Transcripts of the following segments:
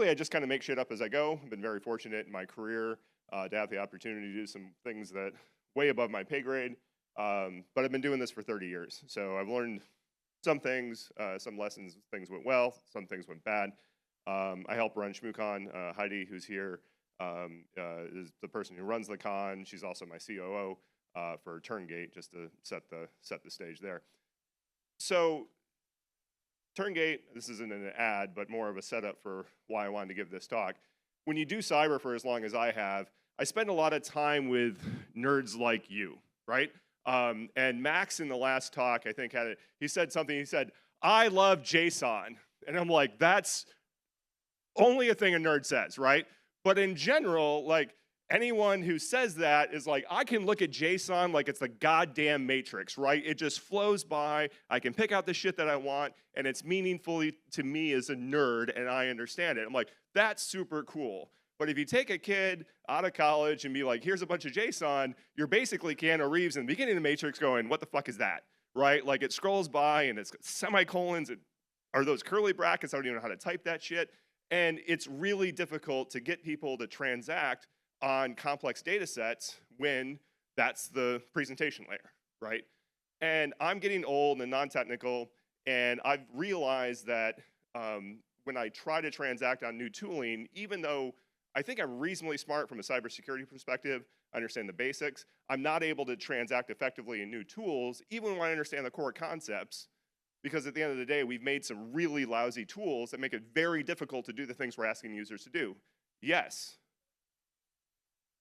Usually I just kind of make shit up as I go. I've been very fortunate in my career to have the opportunity to do some things that way above my pay grade. But I've been doing this for 30 years. So I've learned some things, some lessons, things went well, some things went bad. I help run ShmooCon. Heidi, who's here, is the person who runs the con. She's also my COO for Turngate, just to set the stage there. So Turngate, this isn't an ad, but more of a setup for why I wanted to give this talk. When you do cyber for as long as I have, I spend a lot of time with nerds like you, right? And Max in the last talk, I think, had it. He said something. He said, "I love JSON," and I'm like, that's only a thing a nerd says, right? But in general, like anyone who says that is like, I can look at JSON like it's the goddamn matrix, right? It just flows by. I can pick out the shit that I want, and it's meaningful to me as a nerd, and I understand it. I'm like, that's super cool. But if you take a kid out of college and be like, here's a bunch of JSON, you're basically Keanu Reeves in the beginning of the Matrix going, what the fuck is that, right? Like it scrolls by and it's got semicolons. Are those curly brackets? I don't even know how to type that shit. And it's really difficult to get people to transact on complex data sets when that's the presentation layer, right? And I'm getting old and non-technical, and I've realized that when I try to transact on new tooling, even though I think I'm reasonably smart from a cybersecurity perspective, I understand the basics, I'm not able to transact effectively in new tools, even when I understand the core concepts, because at the end of the day, we've made some really lousy tools that make it very difficult to do the things we're asking users to do. Yes.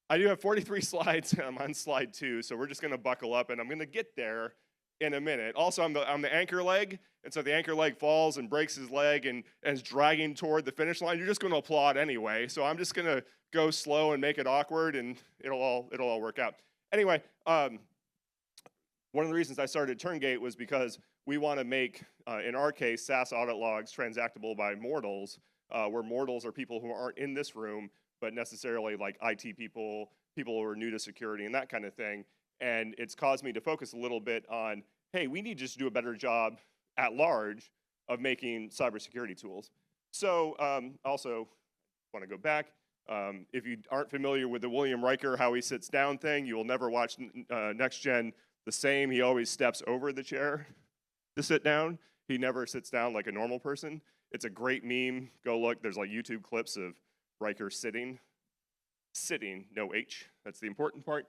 I do have 43 slides, and I'm on slide 2, so we're just gonna buckle up, and I'm gonna get there in a minute. Also, I'm the anchor leg, and so the anchor leg falls and breaks his leg and is dragging toward the finish line. You're just gonna applaud anyway, so I'm just gonna go slow and make it awkward, and it'll all work out. Anyway, one of the reasons I started Turngate was because we want to make, in our case, SaaS audit logs transactable by mortals, where mortals are people who aren't in this room, but necessarily like IT people, people who are new to security and that kind of thing. And it's caused me to focus a little bit on, hey, we need to just do a better job at large of making cybersecurity tools. So also want to go back. If you aren't familiar with the William Riker, how he sits down thing, you will never watch Next Gen the same. He always steps over the chair to sit down. He never sits down like a normal person. It's a great meme. Go look. There's like YouTube clips of Riker sitting, no H. That's the important part.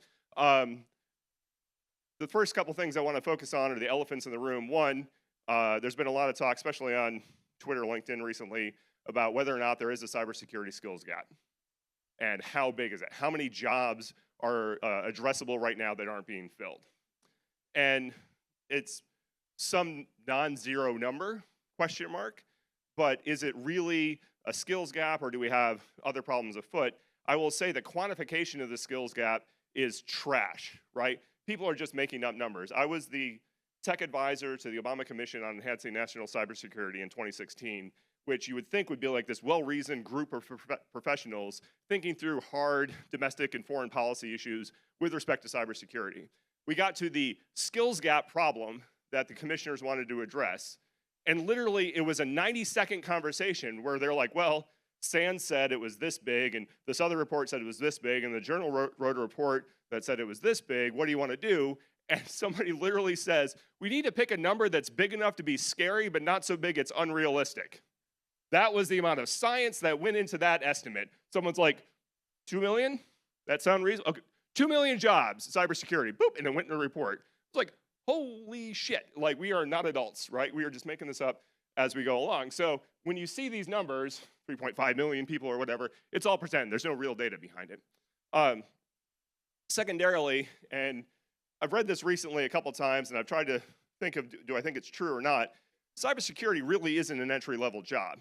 The first couple things I want to focus on are the elephants in the room. One, there's been a lot of talk, especially on Twitter, LinkedIn recently, about whether or not there is a cybersecurity skills gap. And how big is it? How many jobs are addressable right now that aren't being filled? And it's some non-zero number, question mark, but is it really a skills gap, or do we have other problems afoot? I will say the quantification of the skills gap is trash, right? People are just making up numbers. I was the tech advisor to the Obama Commission on Enhancing National Cybersecurity in 2016, which you would think would be like this well-reasoned group of professionals thinking through hard domestic and foreign policy issues with respect to cybersecurity. We got to the skills gap problem that the commissioners wanted to address, and literally it was a 90-second conversation where they're like, well, SANS said it was this big, and this other report said it was this big, and the journal wrote a report that said it was this big. What do you want to do? And somebody literally says, we need to pick a number that's big enough to be scary, but not so big it's unrealistic. That was the amount of science that went into that estimate. Someone's like, 2 million? That sound reasonable? Okay. 2 million jobs, cybersecurity, boop, and it went in a report. It's like, holy shit, like we are not adults, right? We are just making this up as we go along. So when you see these numbers, 3.5 million people or whatever, it's all pretend. There's no real data behind it. Secondarily, and I've read this recently a couple times, and I've tried to think of, do I think it's true or not? Cybersecurity really isn't an entry-level job,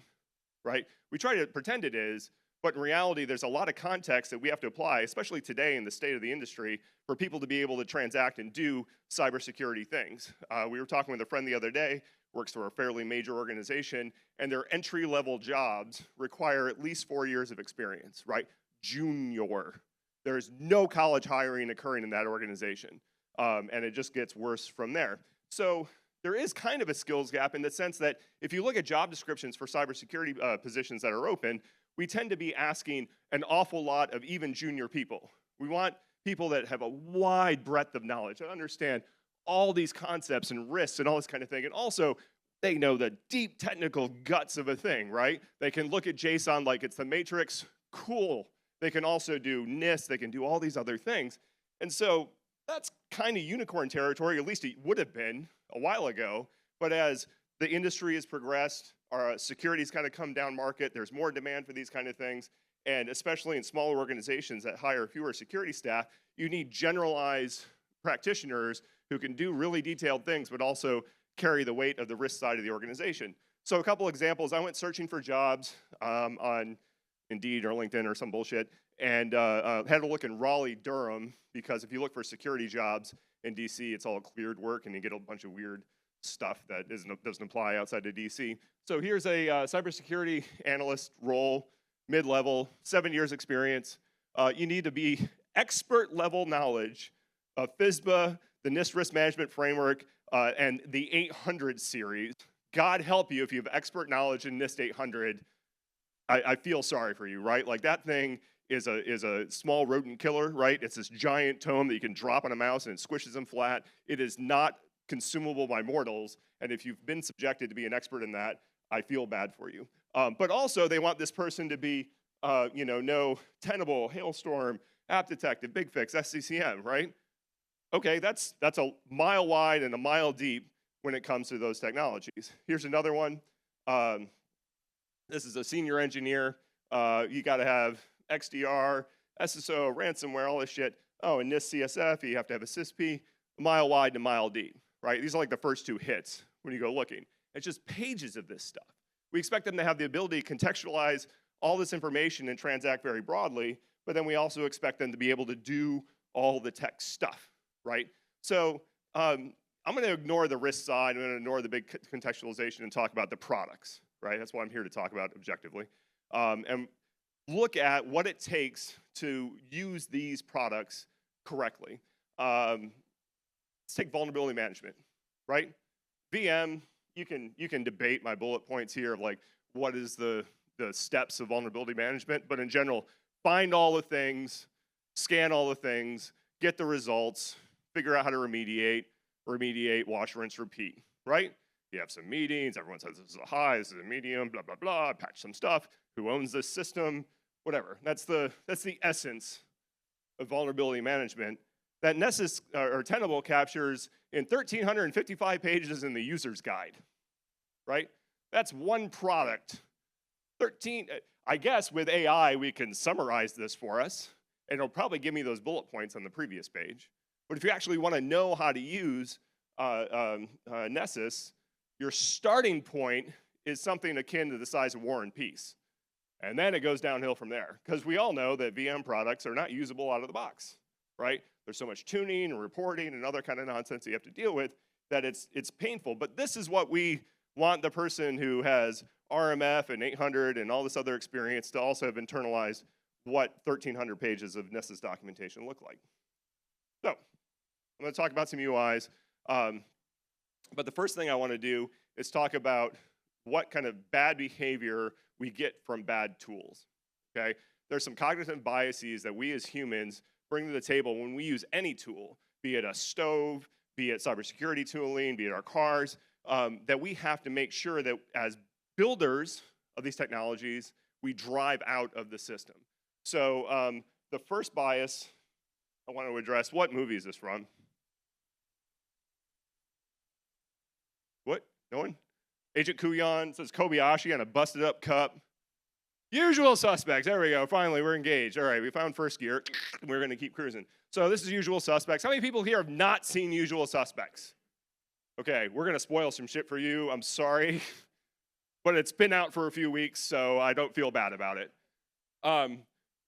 right? We try to pretend it is, but in reality, there's a lot of context that we have to apply, especially today in the state of the industry, for people to be able to transact and do cybersecurity things. We were talking with a friend the other day, works for a fairly major organization, and their entry-level jobs require at least 4 years of experience, right? Junior. There's no college hiring occurring in that organization, and it just gets worse from there. So there is kind of a skills gap in the sense that if you look at job descriptions for cybersecurity positions that are open, we tend to be asking an awful lot of even junior people. We want people that have a wide breadth of knowledge, that understand all these concepts and risks and all this kind of thing. And also, they know the deep technical guts of a thing, right? They can look at JSON like it's the matrix. Cool. They can also do NIST. They can do all these other things. And so that's kind of unicorn territory, at least it would have been a while ago. But as the industry has progressed, our security's kind of come down market, there's more demand for these kind of things. And especially in smaller organizations that hire fewer security staff, you need generalized practitioners who can do really detailed things, but also carry the weight of the risk side of the organization. So a couple examples, I went searching for jobs on Indeed or LinkedIn or some bullshit, and had a look in Raleigh, Durham, because if you look for security jobs in DC, it's all cleared work, and you get a bunch of weird stuff that doesn't apply outside of DC. So here's a cybersecurity analyst role, mid-level, 7 years experience. You need to be expert level knowledge of FISBA, the NIST risk management framework, and the 800 series. God help you if you have expert knowledge in NIST 800. I feel sorry for you, right? Like that thing is a small rodent killer, right? It's this giant tome that you can drop on a mouse and it squishes them flat. It is not consumable by mortals, and if you've been subjected to be an expert in that, I feel bad for you. But also, they want this person to be, know Tenable, Hailstorm, App Detective, Big Fix, SCCM, right? Okay, that's a mile wide and a mile deep when it comes to those technologies. Here's another one. This is a senior engineer. You got to have XDR, SSO, ransomware, all this shit. Oh, and NIST CSF, you have to have a CISP, a mile wide and a mile deep, right? These are like the first two hits when you go looking. It's just pages of this stuff. We expect them to have the ability to contextualize all this information and transact very broadly, but then we also expect them to be able to do all the tech stuff, right? So I'm going to ignore the risk side. I'm going to ignore the big contextualization and talk about the products, right? That's what I'm here to talk about objectively. And look at what it takes to use these products correctly. Let's take vulnerability management, right? VM, you can debate my bullet points here of like what is the steps of vulnerability management, but in general, find all the things, scan all the things, get the results, figure out how to remediate, wash, rinse, repeat, right? You have some meetings, everyone says this is a high, this is a medium, blah, blah, blah, patch some stuff, who owns this system, whatever. That's the essence of vulnerability management that Nessus or Tenable captures in 1,355 pages in the user's guide, right? That's one product. I guess with AI, we can summarize this for us, and it'll probably give me those bullet points on the previous page. But if you actually want to know how to use Nessus, your starting point is something akin to the size of War and Peace. And then it goes downhill from there, because we all know that VM products are not usable out of the box, right? There's so much tuning and reporting and other kind of nonsense you have to deal with that it's painful. But this is what we want the person who has RMF and 800 and all this other experience to also have internalized what 1,300 pages of Nessus documentation look like. So I'm going to talk about some UIs. But the first thing I want to do is talk about what kind of bad behavior we get from bad tools, okay? There's some cognitive biases that we as humans bring to the table when we use any tool, be it a stove, be it cybersecurity tooling, be it our cars, that we have to make sure that as builders of these technologies, we drive out of the system. So the first bias I want to address, what movie is this from? What? No one? Agent Kuyan says Kobayashi on a busted up cup. Usual Suspects. There we go. Finally, we're engaged. All right, we found first gear. We're going to keep cruising. So this is Usual Suspects. How many people here have not seen Usual Suspects? Okay, we're going to spoil some shit for you. I'm sorry. But it's been out for a few weeks, so I don't feel bad about it.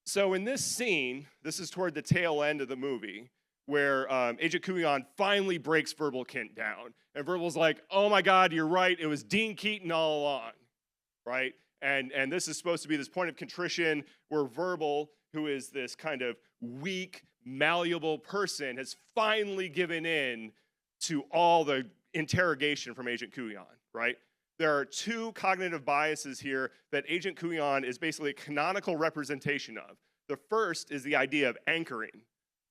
So in this scene, this is toward the tail end of the movie, where Agent Kuyan finally breaks Verbal Kint down. And Verbal's like, oh my God, you're right, it was Dean Keaton all along, right? And this is supposed to be this point of contrition where Verbal, who is this kind of weak, malleable person, has finally given in to all the interrogation from Agent Kuyan, right? there are two cognitive biases here that Agent Kuyan is basically a canonical representation of. The first is the idea of anchoring,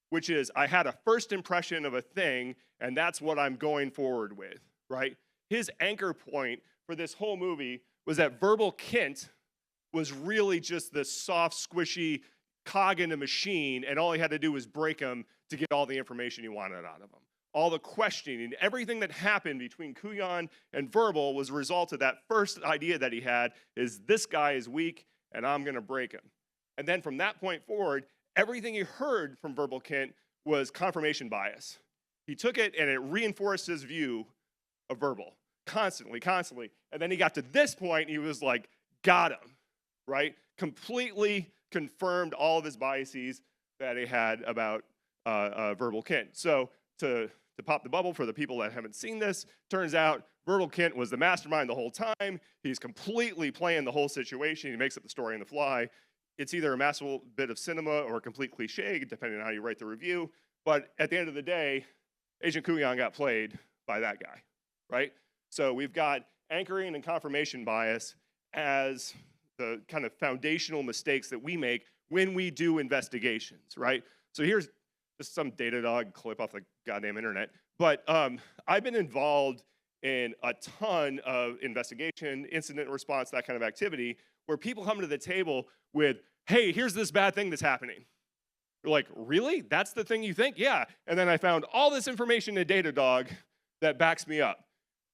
which is I had a first impression of a thing, and that's what I'm going forward with, right? His anchor point for this whole movie was that verbal Kint was really just this soft, squishy cog in a machine, and all he had to do was break him to get all the information he wanted out of him. All the questioning, everything that happened between Kuyan and Verbal was a result of that first idea that he had, is this guy is weak, and I'm gonna break him. And then from that point forward, everything he heard from Verbal Kint was confirmation bias. He took it and it reinforced his view of Verbal, constantly. And then he got to this point, and he was like, got him, right? Completely confirmed all of his biases that he had about Verbal Kint. So to pop the bubble for the people that haven't seen this, turns out Verbal Kint was the mastermind the whole time. He's completely playing the whole situation. He makes up the story on the fly. It's either a masterful bit of cinema or a complete cliche, depending on how you write the review. But at the end of the day, Agent Kuyan got played by that guy, right? So we've got anchoring and confirmation bias as the kind of foundational mistakes that we make when we do investigations, right? So here's just some Datadog clip off the goddamn internet. But I've been involved in a ton of investigation, incident response, that kind of activity, where people come to the table with, hey, here's this bad thing that's happening. You're like, really? That's the thing you think? Yeah. And then I found all this information in Datadog that backs me up.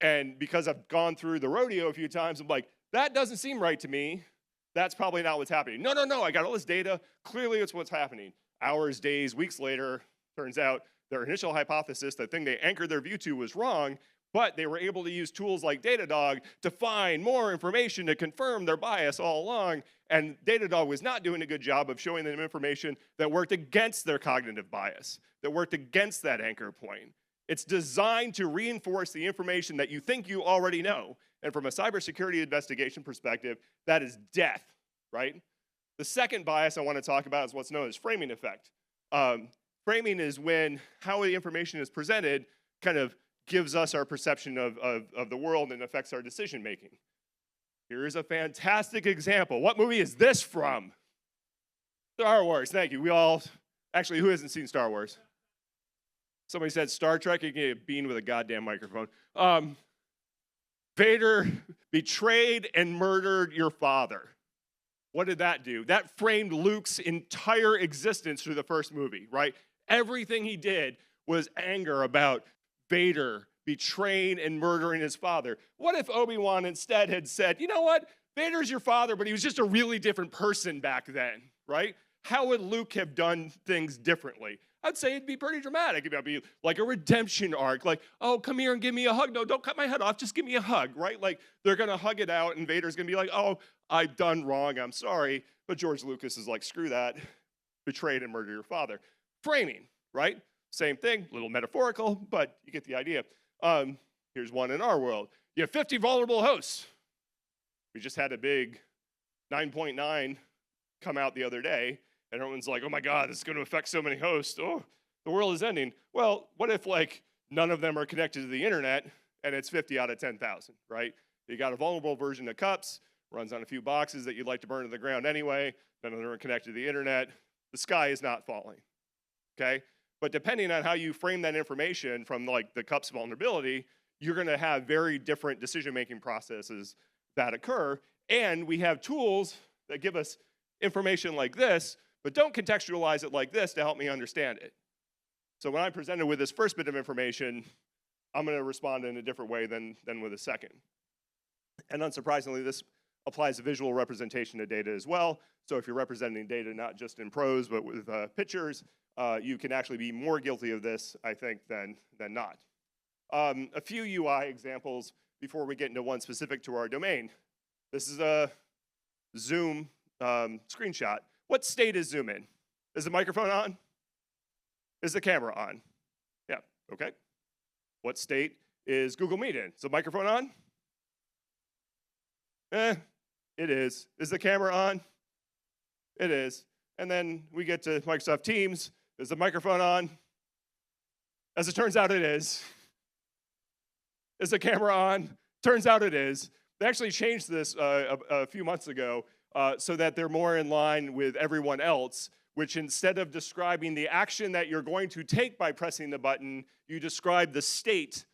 And because I've gone through the rodeo a few times, I'm like, that doesn't seem right to me. That's probably not what's happening. No, I got all this data. Clearly it's what's happening. Hours, days, weeks later, turns out their initial hypothesis, the thing they anchored their view to, was wrong, but they were able to use tools like Datadog to find more information to confirm their bias all along, and Datadog was not doing a good job of showing them information that worked against their cognitive bias, that worked against that anchor point. It's designed to reinforce the information that you think you already know, and from a cybersecurity investigation perspective, that is death, right? The second bias I want to talk about is what's known as framing effect. Framing is when how the information is presented kind of gives us our perception of the world and affects our decision making. Here's a fantastic example. What movie is this from? Star Wars, thank you. We all, actually, who hasn't seen Star Wars? Somebody said Star Trek, you can get a bean with a goddamn microphone. Vader betrayed and murdered your father. What did that do? That framed Luke's entire existence through the first movie, right? Everything he did was anger about Vader betraying and murdering his father. What if Obi-Wan instead had said, you know what? Vader's your father, but he was just a really different person back then, right? How would Luke have done things differently? I'd say it'd be pretty dramatic. It'd be like a redemption arc, like, oh, come here and give me a hug. No, don't cut my head off, just give me a hug, right? Like, they're gonna hug it out, and Vader's gonna be like, oh, I've done wrong, I'm sorry. But George Lucas is like, screw that, betrayed and murdered your father. Framing, right? Same thing, a little metaphorical, but you get the idea. Here's one in our world. You have 50 vulnerable hosts. We just had a big 9.9 come out the other day, and everyone's like, oh my God, this is going to affect so many hosts. Oh, the world is ending. Well, what if like none of them are connected to the internet and it's 50 out of 10,000, right? You got a vulnerable version of cups, runs on a few boxes that you'd like to burn to the ground anyway, none of them are connected to the internet. The sky is not falling, okay? But depending on how you frame that information from like the cups vulnerability, you're going to have very different decision-making processes that occur. And we have tools that give us information like this, but don't contextualize it like this to help me understand it. So when I'm presented with this first bit of information, I'm going to respond in a different way than with a second. And unsurprisingly, this applies to visual representation of data as well. So if you're representing data not just in prose, but with pictures, you can actually be more guilty of this, I think, than not. A few UI examples before we get into one specific to our domain. This is a Zoom screenshot. What state is Zoom in? Is the microphone on? Is the camera on? Yeah, okay. What state is Google Meet in? Is the microphone on? It is. Is the camera on? It is. And then we get to Microsoft Teams. Is the microphone on? As it turns out, it is. Is the camera on? Turns out it is. They actually changed this a few months ago so that they're more in line with everyone else, which instead of describing the action that you're going to take by pressing the button, you describe the state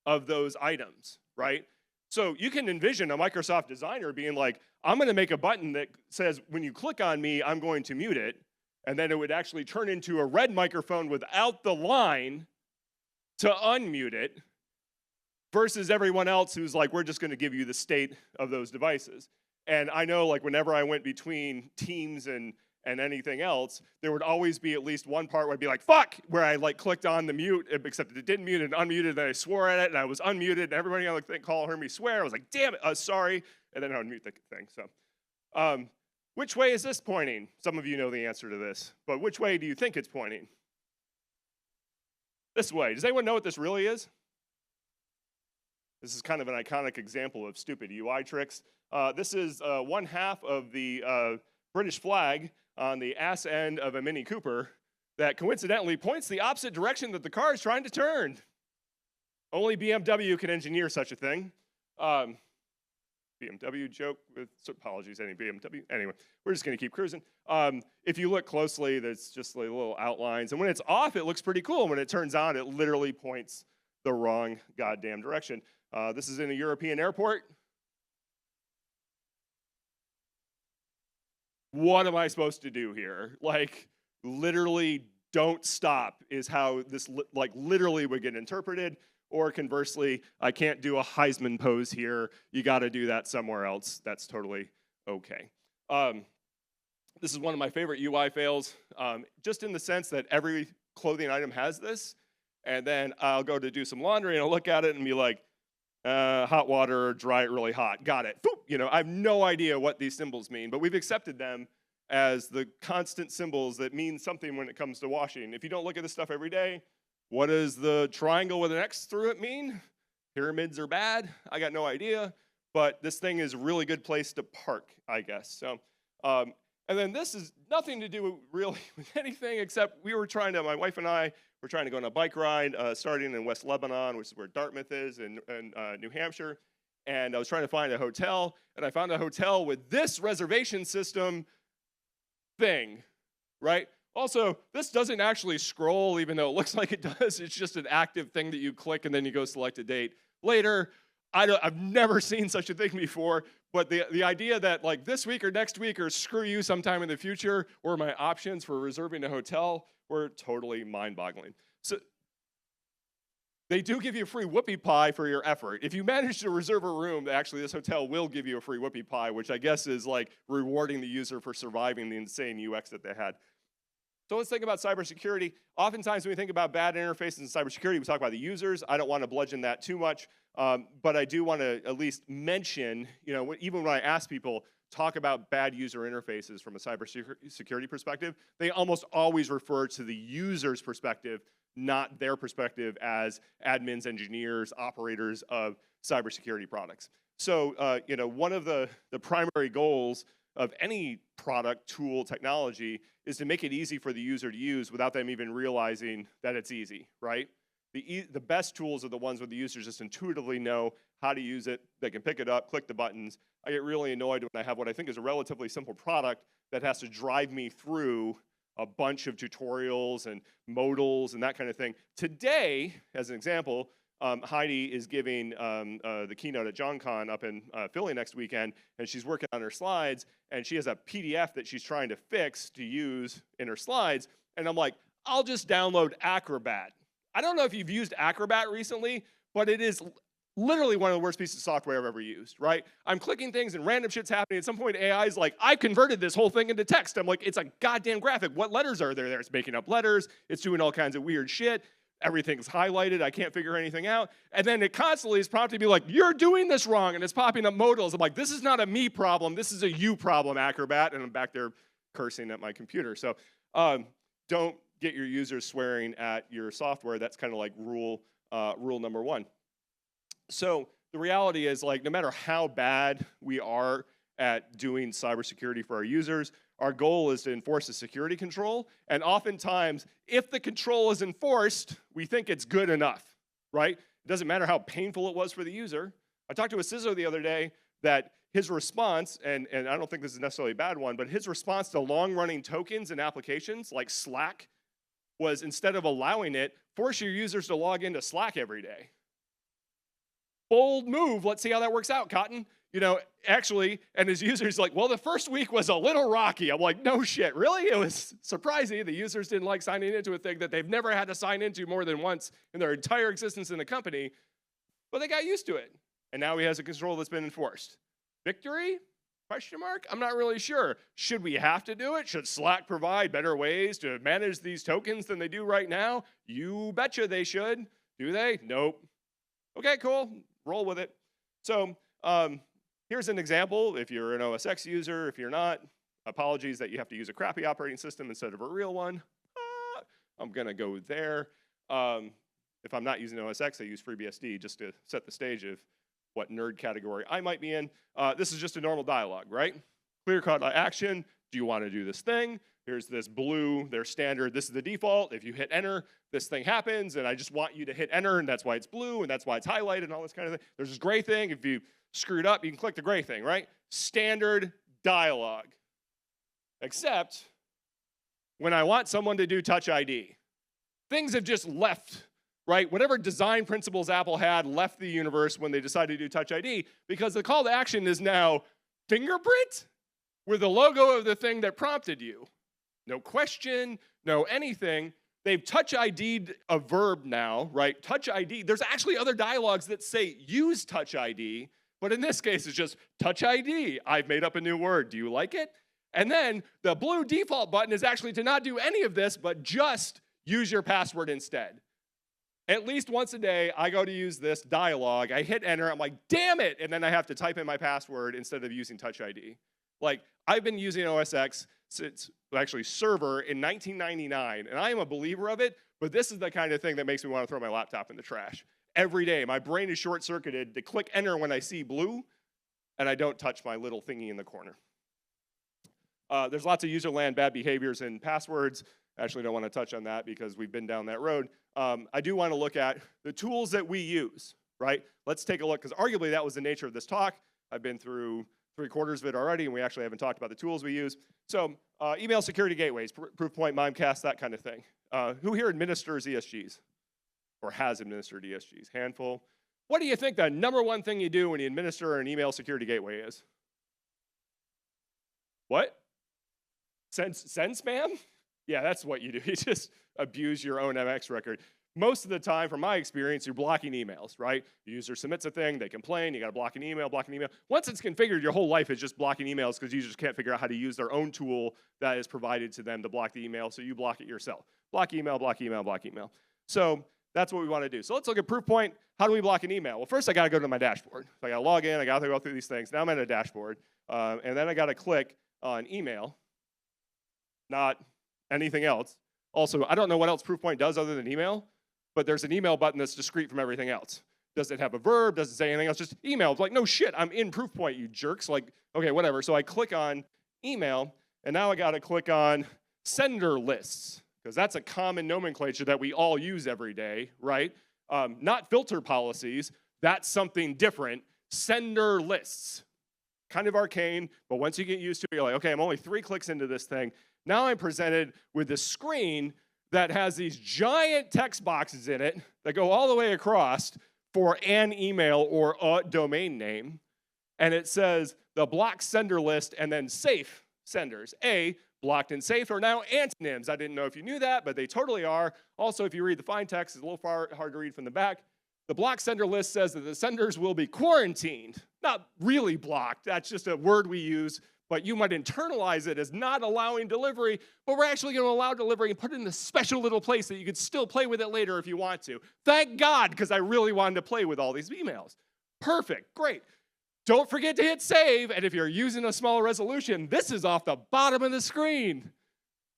of those items, right? So you can envision a Microsoft designer being like, I'm going to make a button that says, when you click on me, I'm going to mute it. And then it would actually turn into a red microphone without the line to unmute it, versus everyone else who's like, we're just going to give you the state of those devices. And I know, like, whenever I went between Teams and anything else, there would always be at least one part where I'd be like, fuck, where I like clicked on the mute, except it didn't mute and unmuted, and I swore at it, and I was unmuted, and everybody on the call heard me swear. I was like, damn it, sorry, and then I would mute the thing. So, which way is this pointing? Some of you know the answer to this, but which way do you think it's pointing? This way. Does anyone know what this really is? This is kind of an iconic example of stupid UI tricks. This is one half of the British flag on the ass end of a Mini Cooper that coincidentally points the opposite direction that the car is trying to turn. Only BMW can engineer such a thing. BMW joke with apologies, any BMW. Anyway, we're just going to keep cruising. If you look closely, there's just like little outlines. And when it's off, it looks pretty cool. When it turns on, it literally points the wrong goddamn direction. This is in a European airport. What am I supposed to do here? Like, literally don't stop is how this like literally would get interpreted. Or conversely, I can't do a Heisman pose here. You got to do that somewhere else. That's totally okay. This is one of my favorite UI fails, just in the sense that every clothing item has this. And then I'll go to do some laundry and I'll look at it and be like, hot water, dry it really hot. Got it. Boop. You know, I have no idea what these symbols mean, but we've accepted them as the constant symbols that mean something when it comes to washing. If you don't look at this stuff every day, what does the triangle with an X through it mean? Pyramids are bad. I got no idea, but this thing is a really good place to park, I guess. So, and then this is nothing to do really with anything except my wife and I were trying to go on a bike ride starting in West Lebanon, which is where Dartmouth is in New Hampshire. And I was trying to find a hotel, and I found a hotel with this reservation system thing, right? Also, this doesn't actually scroll, even though it looks like it does. It's just an active thing that you click, and then you go select a date. Later, I've never seen such a thing before, but the idea that like this week or next week or screw you sometime in the future were my options for reserving a hotel were totally mind-boggling. So they do give you a free whoopie pie for your effort. If you manage to reserve a room, actually this hotel will give you a free whoopie pie, which I guess is like rewarding the user for surviving the insane UX that they had. So let's think about cybersecurity. Oftentimes when we think about bad interfaces in cybersecurity, we talk about the users. I don't want to bludgeon that too much, but I do want to at least mention, you know, even when I ask people, talk about bad user interfaces from a cybersecurity perspective, they almost always refer to the user's perspective, not their perspective as admins, engineers, operators of cybersecurity products. So, you know, one of the primary goals of any product, tool, technology is to make it easy for the user to use without them even realizing that it's easy, right? The best tools are the ones where the users just intuitively know how to use it. They can pick it up, click the buttons. I get really annoyed when I have what I think is a relatively simple product that has to drive me through a bunch of tutorials and modals and that kind of thing. Today, as an example, Heidi is giving the keynote at JohnCon up in Philly next weekend, and she's working on her slides, and she has a PDF that she's trying to fix to use in her slides, and I'm like, I'll just download Acrobat. I don't know if you've used Acrobat recently, but it is literally one of the worst pieces of software I've ever used, right? I'm clicking things and random shit's happening. At some point, AI is like, I converted this whole thing into text. I'm like, it's a goddamn graphic. What letters are there? It's making up letters. It's doing all kinds of weird shit. Everything's highlighted. I can't figure anything out. And then it constantly is prompting me like, you're doing this wrong. And it's popping up modals. I'm like, this is not a me problem. This is a you problem, Acrobat. And I'm back there cursing at my computer. So don't get your users swearing at your software. That's kind of like rule number one. So the reality is, like, no matter how bad we are at doing cybersecurity for our users, our goal is to enforce a security control. And oftentimes, if the control is enforced, we think it's good enough, right? It doesn't matter how painful it was for the user. I talked to a CISO the other day that his response, and I don't think this is necessarily a bad one, but his response to long-running tokens and applications like Slack was, instead of allowing it, force your users to log into Slack every day. Bold move. Let's see how that works out, Cotton. You know, actually, and his users like, well, the first week was a little rocky. I'm like, no shit, really? It was surprising. The users didn't like signing into a thing that they've never had to sign into more than once in their entire existence in the company, but they got used to it. And now he has a control that's been enforced. Victory? Question mark? I'm not really sure. Should we have to do it? Should Slack provide better ways to manage these tokens than they do right now? You betcha they should. Do they? Nope. Okay, cool. Roll with it. So, here's an example. If you're an OS X user, if you're not, apologies that you have to use a crappy operating system instead of a real one. I'm gonna go there. If I'm not using OS X, I use FreeBSD just to set the stage of what nerd category I might be in. This is just a normal dialogue, right? Clear call to action. Do you want to do this thing? Here's this blue, their standard. This is the default. If you hit enter, this thing happens, and I just want you to hit enter, and that's why it's blue, and that's why it's highlighted, and all this kind of thing. There's this gray thing. If you screwed up, you can click the gray thing, right? Standard dialogue. Except when I want someone to do Touch ID, things have just left, right? Whatever design principles Apple had left the universe when they decided to do Touch ID, because the call to action is now fingerprint with the logo of the thing that prompted you. No question, no anything. They've Touch ID'd a verb now, right? Touch ID. There's actually other dialogues that say use Touch ID, but in this case, it's just Touch ID. I've made up a new word. Do you like it? And then the blue default button is actually to not do any of this, but just use your password instead. At least once a day, I go to use this dialogue. I hit enter. I'm like, damn it. And then I have to type in my password instead of using Touch ID. Like, I've been using OS X since, actually, Server in 1999, and I am a believer of it, but this is the kind of thing that makes me want to throw my laptop in the trash. Every day, my brain is short-circuited to click enter when I see blue, and I don't touch my little thingy in the corner. There's lots of user land bad behaviors and passwords. I actually don't want to touch on that because we've been down that road. I do want to look at the tools that we use, right? Let's take a look, because arguably that was the nature of this talk. I've been through 3/4 of it already, and we actually haven't talked about the tools we use. So email security gateways, Proofpoint, Mimecast, that kind of thing. Who here administers ESGs or has administered ESGs? Handful. What do you think the #1 thing you do when you administer an email security gateway is? What? Send spam? Yeah, that's what you do. You just abuse your own MX record. Most of the time, from my experience, you're blocking emails, right? The user submits a thing, they complain, you gotta block an email, block an email. Once it's configured, your whole life is just blocking emails because users can't figure out how to use their own tool that is provided to them to block the email, so you block it yourself. Block email, block email, block email. So that's what we wanna do. So let's look at Proofpoint. How do we block an email? Well, first I gotta go to my dashboard. So I gotta log in, I gotta go through these things. Now I'm at a dashboard, and then I gotta click on email, not anything else. Also, I don't know what else Proofpoint does other than email, but there's an email button that's discrete from everything else. Does it have a verb? Does it say anything else? Just email. It's like, no shit, I'm in Proofpoint, you jerks. Like, okay, whatever. So I click on email, and now I gotta click on sender lists, because that's a common nomenclature that we all use every day, right? Not filter policies, that's something different. Sender lists. Kind of arcane, but once you get used to it, you're like, okay, I'm only 3 clicks into this thing. Now I'm presented with this screen that has these giant text boxes in it that go all the way across for an email or a domain name. And it says the blocked sender list and then safe senders. Blocked and safe are now antonyms. I didn't know if you knew that, but they totally are. Also, if you read the fine text, it's a little hard to read from the back. The blocked sender list says that the senders will be quarantined. Not really blocked, that's just a word we use, but you might internalize it as not allowing delivery, but we're actually gonna allow delivery and put it in this special little place that you could still play with it later if you want to. Thank God, because I really wanted to play with all these emails. Perfect, great. Don't forget to hit save, and if you're using a small resolution, this is off the bottom of the screen.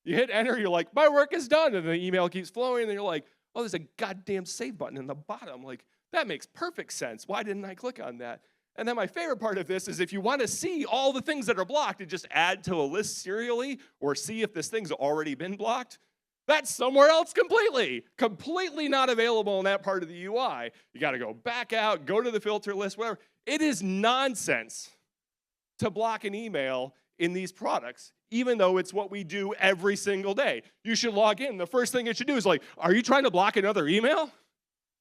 You hit enter, you're like, my work is done, and the email keeps flowing, and you're like, oh, there's a goddamn save button in the bottom. Like, that makes perfect sense. Why didn't I click on that? And then my favorite part of this is if you want to see all the things that are blocked and just add to a list serially or see if this thing's already been blocked, that's somewhere else completely. Completely not available in that part of the UI. You got to go back out, go to the filter list, whatever. It is nonsense to block an email in these products, even though it's what we do every single day. You should log in. The first thing it should do is like, are you trying to block another email?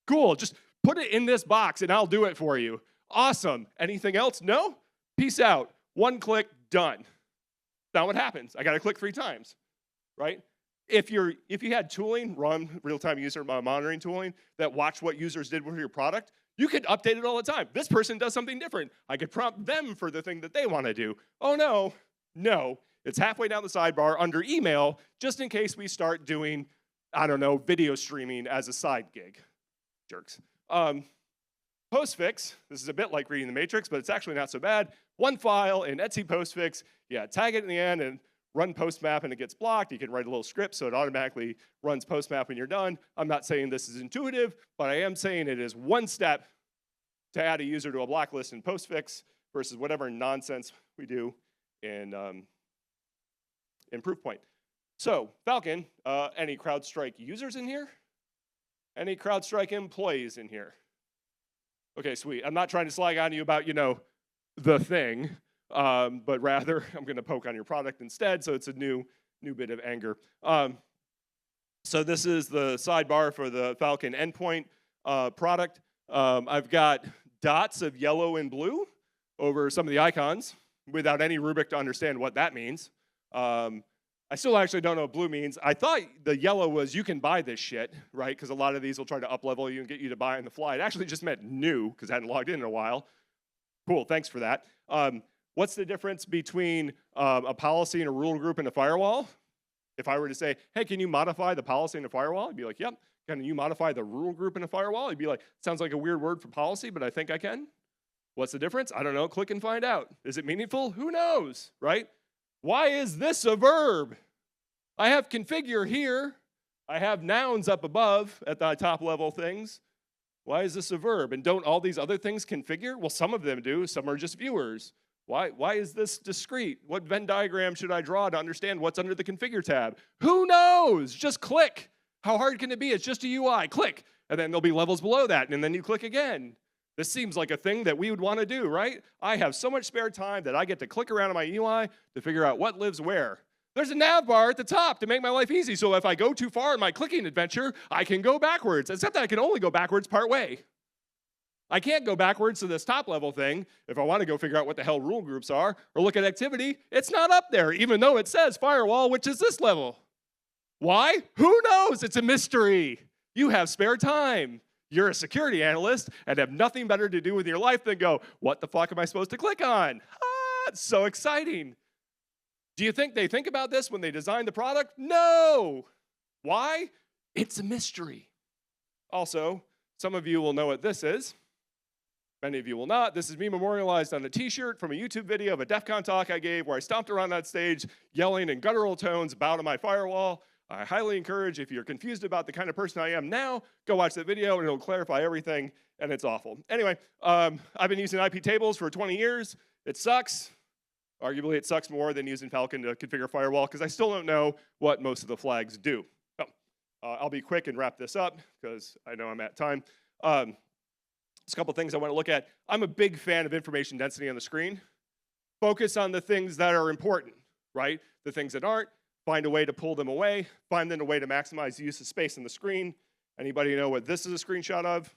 Cool, just put it in this box and I'll do it for you. Awesome. Anything else? No? Peace out. One click, done. Now what happens? I got to click 3 times, right? If you had tooling, run real-time user monitoring tooling that watched what users did with your product, you could update it all the time. This person does something different. I could prompt them for the thing that they want to do. Oh no, no. It's halfway down the sidebar under email, just in case we start doing, I don't know, video streaming as a side gig. Jerks. Postfix, this is a bit like reading the Matrix, but it's actually not so bad. One file in Etsy postfix, yeah, tag it in the end and run postmap and it gets blocked. You can write a little script so it automatically runs postmap when you're done. I'm not saying this is intuitive, but I am saying it is one step to add a user to a block list in postfix versus whatever nonsense we do in Proofpoint. So, Falcon, any CrowdStrike users in here? Any CrowdStrike employees in here? Okay, sweet. I'm not trying to slag on you about, the thing, but rather I'm going to poke on your product instead, so it's a new bit of anger. So this is the sidebar for the Falcon endpoint product. I've got dots of yellow and blue over some of the icons without any rubric to understand what that means. I still actually don't know what blue means. I thought the yellow was you can buy this shit, right? Because a lot of these will try to up-level you and get you to buy on the fly. It actually just meant new, because I hadn't logged in a while. Cool, thanks for that. What's the difference between a policy and a rule group and a firewall? If I were to say, hey, can you modify the policy in a firewall? I'd be like, yep. Can you modify the rule group in a firewall? I'd be like, sounds like a weird word for policy, but I think I can. What's the difference? I don't know, click and find out. Is it meaningful? Who knows, right? Why is this a verb? I have configure here. I have nouns up above at the top level things. Why is this a verb? And don't all these other things configure? Well, some of them do. Some are just viewers. Why is this discrete? What Venn diagram should I draw to understand what's under the configure tab? Who knows? Just click. How hard can it be? It's just a UI. Click. And then there'll be levels below that, and then you click again. This seems like a thing that we would want to do, right? I have so much spare time that I get to click around on my UI to figure out what lives where. There's a nav bar at the top to make my life easy, so if I go too far in my clicking adventure, I can go backwards, except that I can only go backwards part way. I can't go backwards to this top level thing if I want to go figure out what the hell rule groups are or look at activity. It's not up there, even though it says firewall, which is this level. Why? Who knows? It's a mystery. You have spare time. You're a security analyst and have nothing better to do with your life than go, what the fuck am I supposed to click on? Ah, it's so exciting. Do you think they think about this when they design the product? No. Why? It's a mystery. Also, some of you will know what this is. Many of you will not. This is me memorialized on a t-shirt from a YouTube video of a DEF CON talk I gave where I stomped around that stage yelling in guttural tones, bow to my firewall. I highly encourage, if you're confused about the kind of person I am now, go watch that video and it'll clarify everything, and it's awful. Anyway, I've been using IP tables for 20 years. It sucks. Arguably, it sucks more than using Falcon to configure firewall because I still don't know what most of the flags do. So, I'll be quick and wrap this up because I know I'm at time. There's a couple things I want to look at. I'm a big fan of information density on the screen. Focus on the things that are important, right? The things that aren't, find a way to pull them away, find then a way to maximize the use of space on the screen. Anybody know what this is a screenshot of?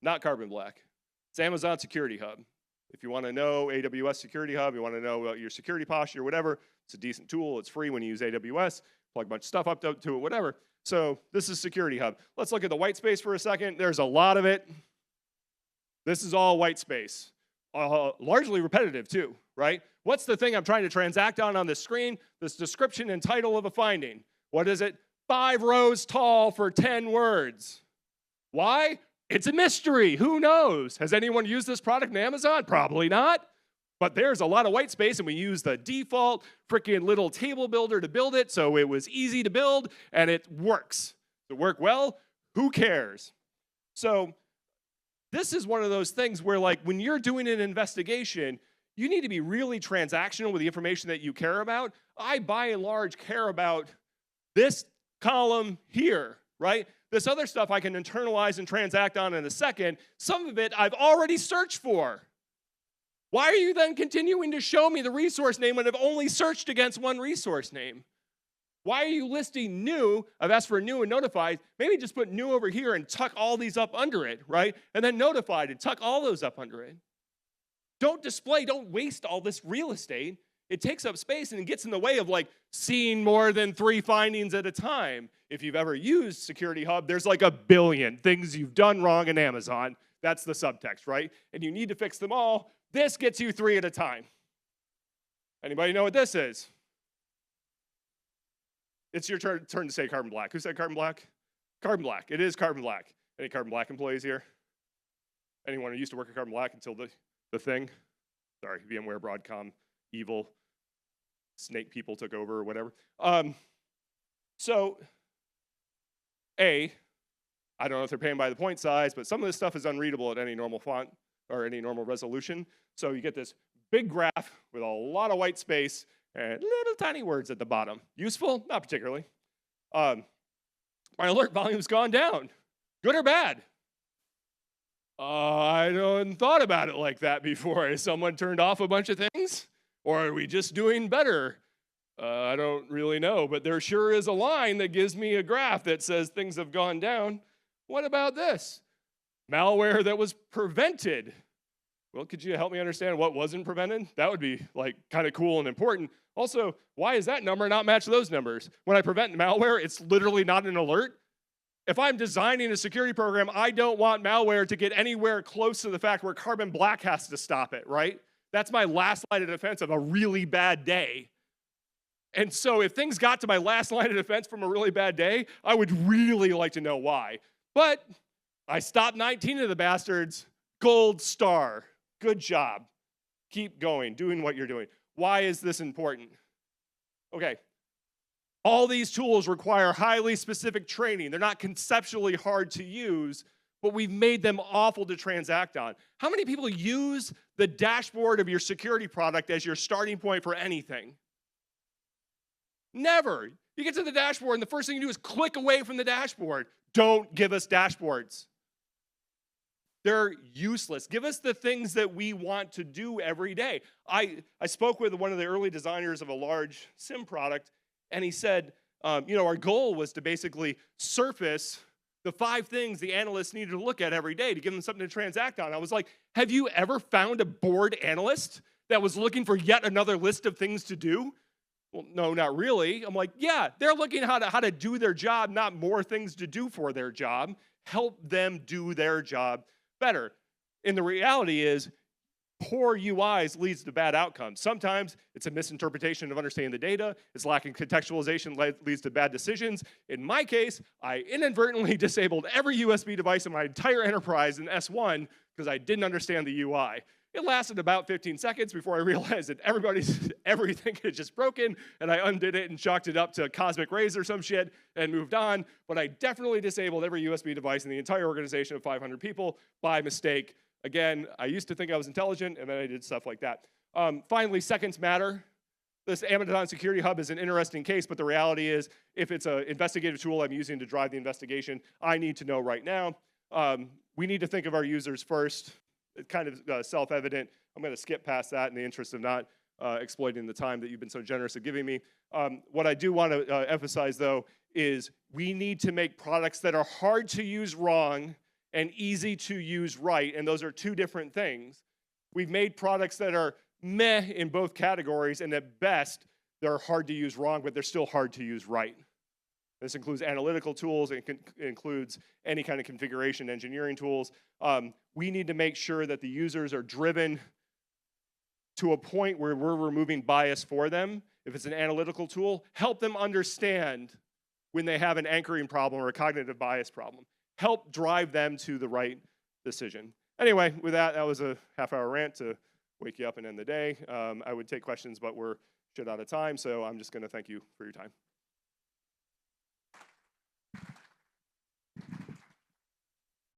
Not Carbon Black. It's Amazon Security Hub. If you want to know AWS Security Hub, you want to know your security posture, whatever, it's a decent tool. It's free when you use AWS. Plug a bunch of stuff up to it, whatever. So this is Security Hub. Let's look at the white space for a second. There's a lot of it. This is all white space. Largely repetitive too, right? What's the thing I'm trying to transact on this screen? This description and title of a finding. What is it? 5 rows tall for 10 words. Why? It's a mystery. Who knows? Has anyone used this product in Amazon? Probably not. But there's a lot of white space, and we use the default freaking little table builder to build it, so it was easy to build, and it works. Does it work well? Who cares? So this is one of those things where, like, when you're doing an investigation, you need to be really transactional with the information that you care about. I, by and large, care about this column here, right? This other stuff I can internalize and transact on in a second. Some of it I've already searched for. Why are you then continuing to show me the resource name when I've only searched against one resource name? Why are you listing new? I've asked for new and notified. Maybe just put new over here and tuck all these up under it, right? And then notified and tuck all those up under it. Don't display, don't waste all this real estate. It takes up space and it gets in the way of like seeing more than 3 findings at a time. If you've ever used Security Hub, there's like 1 billion things you've done wrong in Amazon. That's the subtext, right? And you need to fix them all. This gets you 3 at a time. Anybody know what this is? It's your turn to say carbon black. Who said carbon black? Carbon black. It is carbon black. Any carbon black employees here? Anyone who used to work at carbon black until the thing? Sorry, VMware, Broadcom, evil, snake people took over or whatever. So, I don't know if they're paying by the point size, but some of this stuff is unreadable at any normal font or any normal resolution. So you get this big graph with a lot of white space and little tiny words at the bottom. Useful? Not particularly. My alert volume's gone down. Good or bad? I hadn't thought about it like that before. Has someone turned off a bunch of things? Or are we just doing better? I don't really know, but there sure is a line that gives me a graph that says things have gone down. What about this? Malware that was prevented. Well, could you help me understand what wasn't prevented? That would be like kind of cool and important. Also, why is that number not match those numbers? When I prevent malware, it's literally not an alert. If I'm designing a security program, I don't want malware to get anywhere close to the fact where carbon black has to stop it, right? That's my last line of defense of a really bad day. And so if things got to my last line of defense from a really bad day, I would really like to know why. But I stopped 19 of the bastards. Gold star. Good job. Keep going, doing what you're doing. Why is this important? Okay. All these tools require highly specific training. They're not conceptually hard to use, but we've made them awful to transact on. How many people use the dashboard of your security product as your starting point for anything? Never. You get to the dashboard and the first thing you do is click away from the dashboard. Don't give us dashboards. They're useless. Give us the things that we want to do every day. I spoke with one of the early designers of a large SIM product, and he said, our goal was to basically surface the 5 things the analysts needed to look at every day to give them something to transact on. I was like, have you ever found a bored analyst that was looking for yet another list of things to do? Well, no, not really. I'm like, yeah, they're looking how to do their job, not more things to do for their job. Help them do their job better. And the reality is, poor UIs leads to bad outcomes. Sometimes it's a misinterpretation of understanding the data. It's lacking contextualization leads to bad decisions. In my case, I inadvertently disabled every USB device in my entire enterprise in S1 because I didn't understand the UI. It lasted about 15 seconds before I realized that everything had just broken, and I undid it and chalked it up to cosmic rays or some shit and moved on. But I definitely disabled every USB device in the entire organization of 500 people by mistake. Again, I used to think I was intelligent, and then I did stuff like that. Finally, seconds matter. This Amazon Security Hub is an interesting case, but the reality is, if it's an investigative tool I'm using to drive the investigation, I need to know right now. We need to think of our users first. It's kind of self-evident. I'm going to skip past that in the interest of not exploiting the time that you've been so generous of giving me. What I do want to emphasize, though, is we need to make products that are hard to use wrong and easy to use right, and those are 2 different things. We've made products that are meh in both categories, and at best, they're hard to use wrong, but they're still hard to use right. This includes analytical tools, it includes any kind of configuration engineering tools. We need to make sure that the users are driven to a point where we're removing bias for them. If it's an analytical tool, help them understand when they have an anchoring problem or a cognitive bias problem. Help drive them to the right decision. Anyway, with that was a half-hour rant to wake you up and end the day. I would take questions, but we're shit out of time, so I'm just going to thank you for your time.